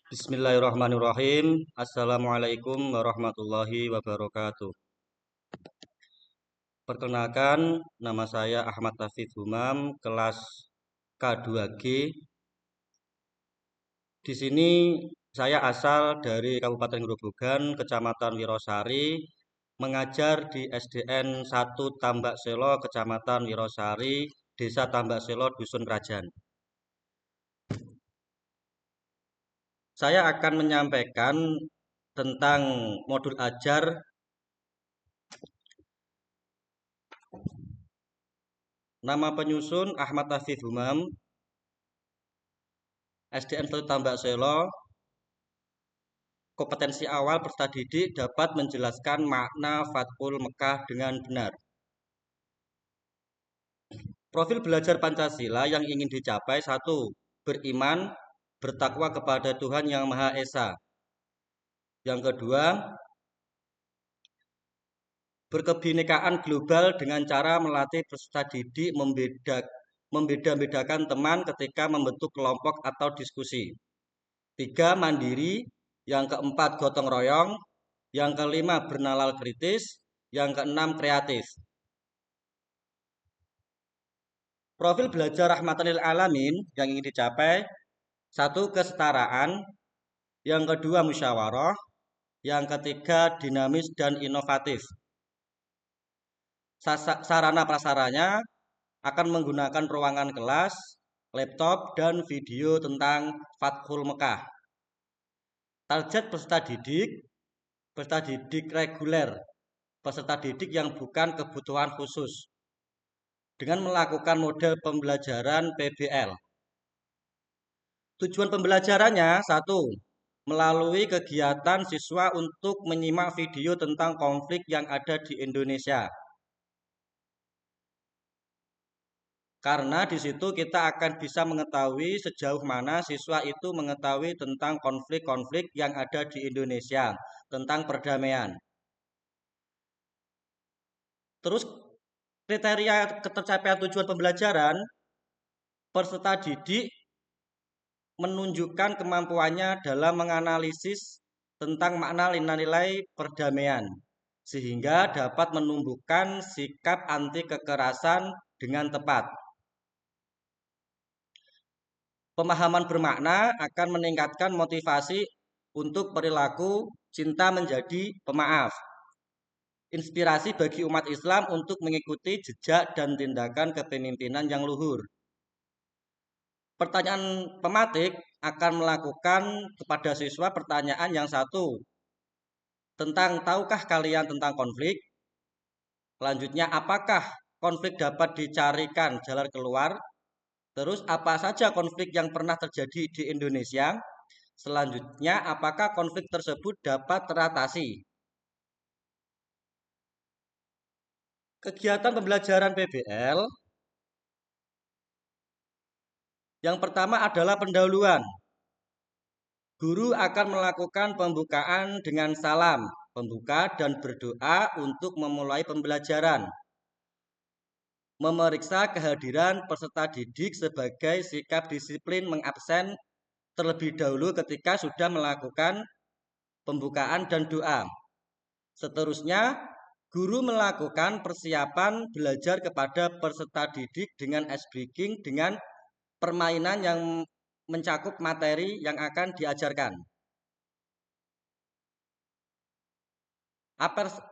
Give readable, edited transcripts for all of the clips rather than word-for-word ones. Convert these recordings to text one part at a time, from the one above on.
Bismillahirrahmanirrahim. Assalamualaikum warahmatullahi wabarakatuh. Perkenalkan, nama saya Ahmad Tafid Humam, kelas K2G. Di sini saya asal dari Kabupaten Grobogan, Kecamatan Wirosari, mengajar di SDN 1 Tambak Selo, Kecamatan Wirosari, Desa Tambak Selo, Dusun Kerajaan. Saya akan menyampaikan tentang modul ajar. Nama penyusun Ahmad Tafid Humam, SDN 1 Tambak Selo. Kompetensi awal peserta didik dapat menjelaskan makna Fathul Mekah dengan benar. Profil belajar Pancasila yang ingin dicapai: 1. Beriman, bertakwa kepada Tuhan Yang Maha Esa. Yang kedua, berkebinekaan global dengan cara melatih peserta didik membeda-bedakan teman ketika membentuk kelompok atau diskusi. 3. Mandiri. Yang keempat, gotong royong. Yang kelima, bernalar kritis. Yang keenam, kreatif. Profil belajar rahmatan lil alamin yang ingin dicapai: 1. Kesetaraan. Yang kedua, musyawarah. Yang ketiga, dinamis dan inovatif. Sarana prasaranya akan menggunakan ruangan kelas, laptop, dan video tentang Fathul Mekah. Target peserta didik reguler, peserta didik yang bukan kebutuhan khusus, dengan melakukan model pembelajaran PBL. Tujuan pembelajarannya: 1. Melalui kegiatan siswa untuk menyimak video tentang konflik yang ada di Indonesia. Karena di situ kita akan bisa mengetahui sejauh mana siswa itu mengetahui tentang konflik-konflik yang ada di Indonesia, tentang perdamaian. Terus kriteria ketercapaian tujuan pembelajaran: peserta didik menunjukkan kemampuannya dalam menganalisis tentang makna nilai-nilai perdamaian, sehingga dapat menumbuhkan sikap anti kekerasan dengan tepat. Pemahaman bermakna akan meningkatkan motivasi untuk perilaku cinta menjadi pemaaf. Inspirasi bagi umat Islam untuk mengikuti jejak dan tindakan kepemimpinan yang luhur. Pertanyaan pematik akan melakukan kepada siswa pertanyaan yang 1. Tentang tahukah kalian tentang konflik? Selanjutnya, apakah konflik dapat dicarikan jalan keluar? Terus, apa saja konflik yang pernah terjadi di Indonesia? Selanjutnya, apakah konflik tersebut dapat teratasi? Kegiatan pembelajaran PBL yang pertama adalah pendahuluan. Guru akan melakukan pembukaan dengan salam pembuka dan berdoa untuk memulai pembelajaran. Memeriksa kehadiran peserta didik sebagai sikap disiplin mengabsen terlebih dahulu ketika sudah melakukan pembukaan dan doa. Seterusnya, guru melakukan persiapan belajar kepada peserta didik dengan ice breaking dengan permainan yang mencakup materi yang akan diajarkan.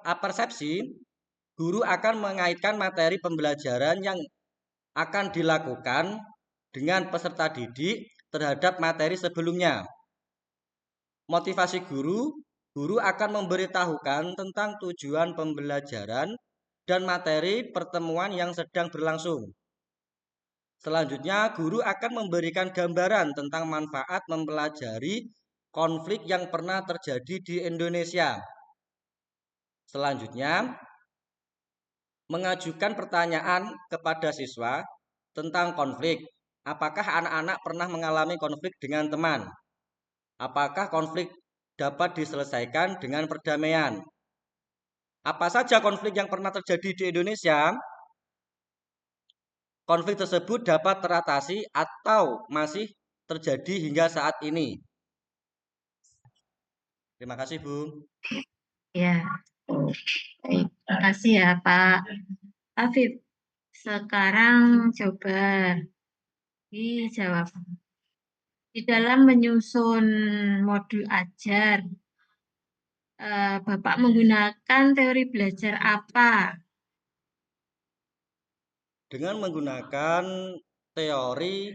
Apersepsi, guru akan mengaitkan materi pembelajaran yang akan dilakukan dengan peserta didik terhadap materi sebelumnya. Motivasi guru akan memberitahukan tentang tujuan pembelajaran dan materi pertemuan yang sedang berlangsung. Selanjutnya, guru akan memberikan gambaran tentang manfaat mempelajari konflik yang pernah terjadi di Indonesia. Selanjutnya, mengajukan pertanyaan kepada siswa tentang konflik. Apakah anak-anak pernah mengalami konflik dengan teman? Apakah konflik dapat diselesaikan dengan perdamaian? Apa saja konflik yang pernah terjadi di Indonesia? Konflik tersebut dapat teratasi atau masih terjadi hingga saat ini. Terima kasih, Bu. Ya, baik. Terima kasih ya, Pak Afif. Sekarang coba dijawab. Di dalam menyusun modul ajar, Bapak menggunakan teori belajar apa? Dengan menggunakan teori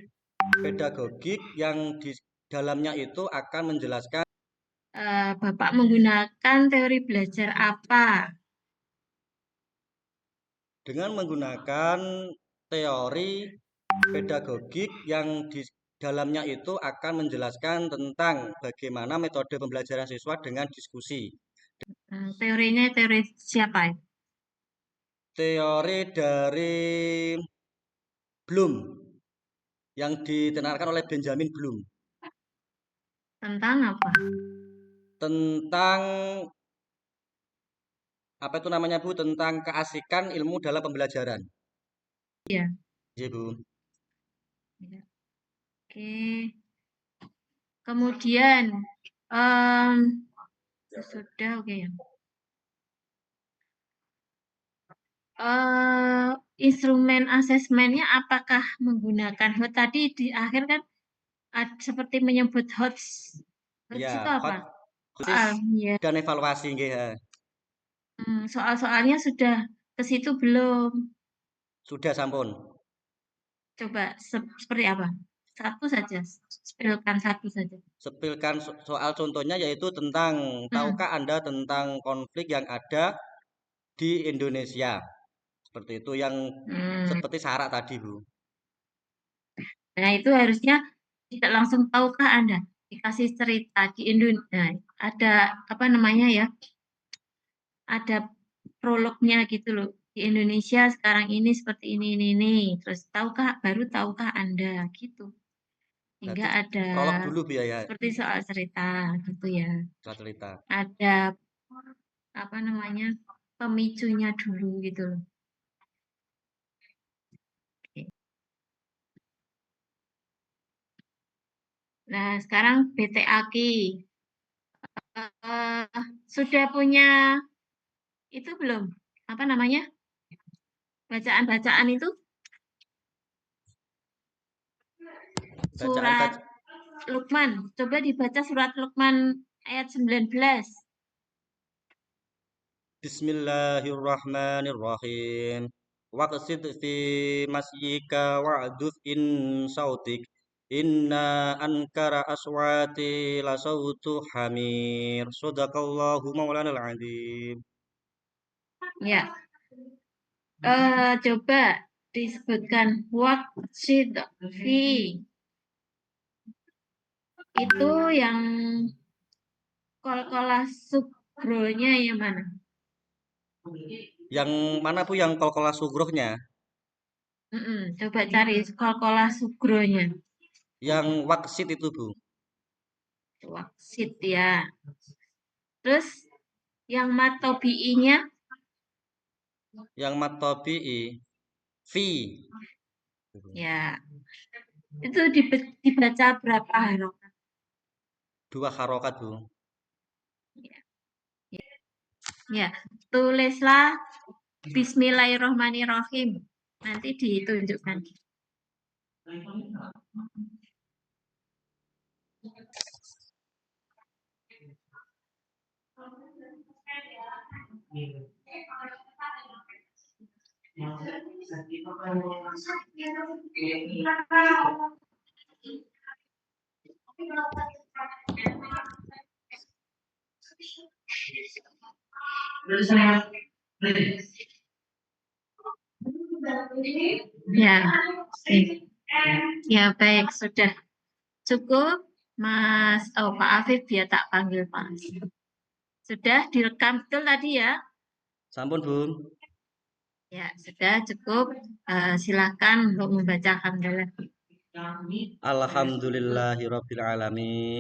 pedagogik yang di dalamnya itu akan menjelaskan Bapak menggunakan teori belajar apa? dengan menggunakan teori pedagogik yang di dalamnya itu akan menjelaskan tentang bagaimana metode pembelajaran siswa dengan diskusi. Teorinya teori siapa ya? Teori dari Bloom yang ditenarkan oleh Benjamin Bloom Tentang apa? tentang apa itu namanya Bu, tentang keasikan ilmu dalam pembelajaran. Ya. Iya Bu. Ya. Oke. Kemudian, em, sudah oke ya. eh Instrumen asesmennya apakah menggunakan HOT? Tadi di akhir kan seperti menyebut HOTS. HOTS Ya, itu apa? hot Soal, khusus ya. dan evaluasi nggih. Soal-soalnya sudah ke situ belum? Sudah sampun. Coba seperti apa? Satu saja, spilkan satu saja. Sepilkan soal contohnya yaitu tentang Hmm. tahukah Anda tentang konflik yang ada di Indonesia? Seperti itu yang Hmm. seperti syarat tadi, Bu. Nah, itu harusnya tidak langsung tahukah Anda dikasih cerita di Indonesia ada apa namanya ya? Ada prolognya gitu loh. Di Indonesia sekarang ini seperti ini. Terus tahukah Anda gitu. Hingga Berarti ada prolog dulu Bu ya, seperti soal cerita gitu ya. soal cerita. Ada apa namanya? Pemicunya dulu gitu loh. Oke. Nah, sekarang BTAK. Eh, sudah punya itu belum? Apa namanya? Bacaan-bacaan itu Bacaan surat baca Luqman. Coba dibaca surat Luqman ayat 19. Bismillahirrahmanirrahim. Waqsid fi masyika wa'duf in sautik. Inna ankara aswati la sautu hamir. Sadaqallahu maulanal azim. Ya, coba disebutkan waqsid fi itu yang kol-kolah subronya yang mana? Yang mana Bu yang kolkola sugrohnya? Coba cari kol-kolah subronya. Yang waksit itu Bu. Waqsid ya. Terus yang matobi'inya Yang matobi'i fi. ya itu dibaca berapa harokat? 2 harokat Bu. Ya, tulislah Bismillahirrohmanirrohim. Nanti ditunjukkan. Ya, ya baik sudah cukup, Mas. Oh, Pak Afif ya tak panggil Pak. Sudah direkam betul tadi ya? Sampun Bu. Ya, sudah cukup. Silakan untuk membaca hamdalah. Alhamdulillahirabbil alamin.